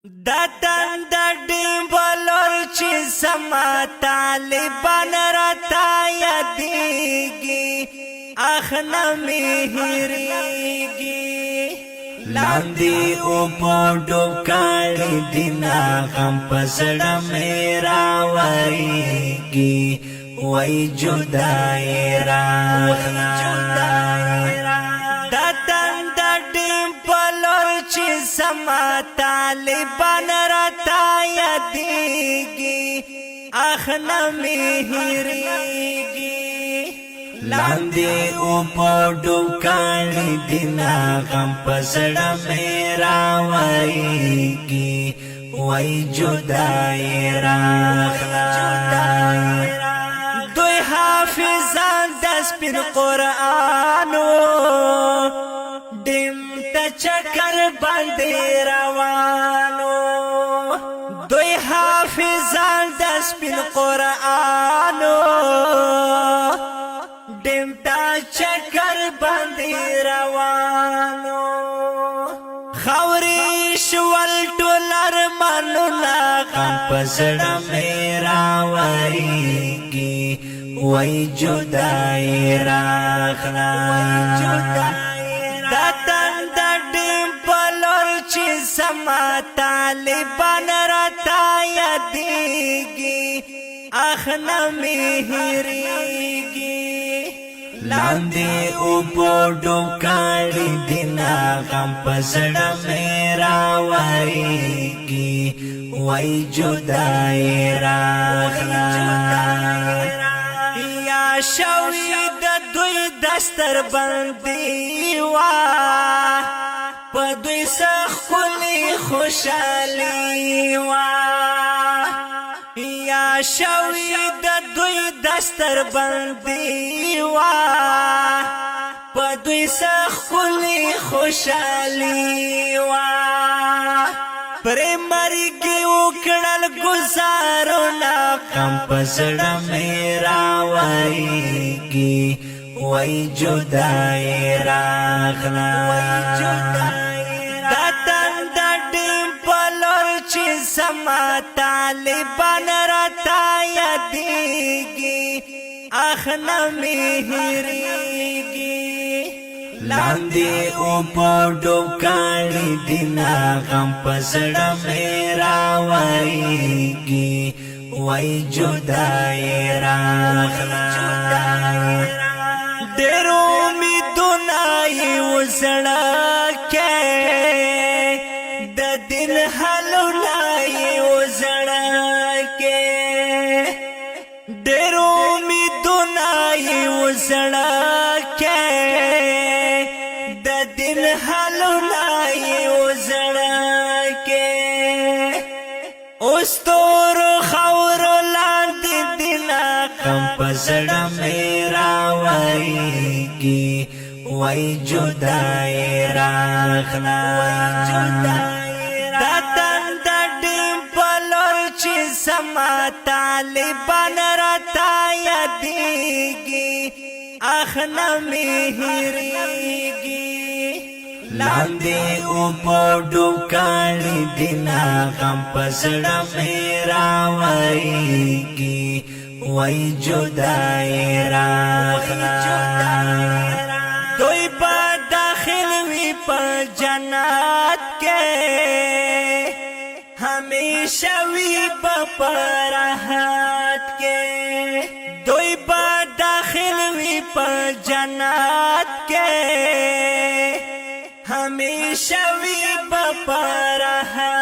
دتن د ډیمبلور چې سما طالبان راته یادېږي اخنا مې هېرېږي لاندې اوبو ډوب کړي دینا غم په زړه مې راورېږي وای جدایي راغله سما طالبان راته یادېږي اخنا مې هېرېږي لاندې اوبو ډوب کړي دینا غم په زړه مې راورېږي وای جدایي راغله دوی حافظان د سپین قرآنو چکر باندې روانو دوی حافظان د سپین قرآنو ډیم تا چکر باندې روانو خاورې شول ټول ارمانونه غم په زړه مې راورېږي وای جدایي راغله سما طالبان راته یادېږي اخنا مې هېرېږي لاندې اوبو ډوب کړي دینا غم په زړه مې راورېږي وای جدایي راغله یا شوي د دوی دستر بندي وا په دوی سخلی خوشحالی وا یا شوی د دوی دستر بندی وا په دوی سخلی خوشحالی وا پر مرګي وکړل گزارونه غم په زړه مې راورېږي وای جدایي راغله دتن د ډیمبلور چې سما طالبان راته یادېږي اخنا مې هېرېږي لاندې اوبو ډوب کړي دینا غم په زړه مې راورېږي وای جدایي راغله ډېر امیدونه یې وزړه کې د دین حلونه یې وزړه کې ډېر امیدونه یې وزړه کې د دین حلونه یې وزړه کې اوس تورو خاورو لاندې دینا غم په زړه مې راورېږي وای جدایي راغله دتن د ډیمبلور چې سما طالبان راته یادېږي اخنا مې هېرېږي لاندې اوبو ډوب کړي دینا غم په زړه مې راورېږي وای جدایي راغله دوی به داخل وي په جنت کې همیشه وي په راحت کې دوی به داخل وي په جنت کې همیشه وي په راحت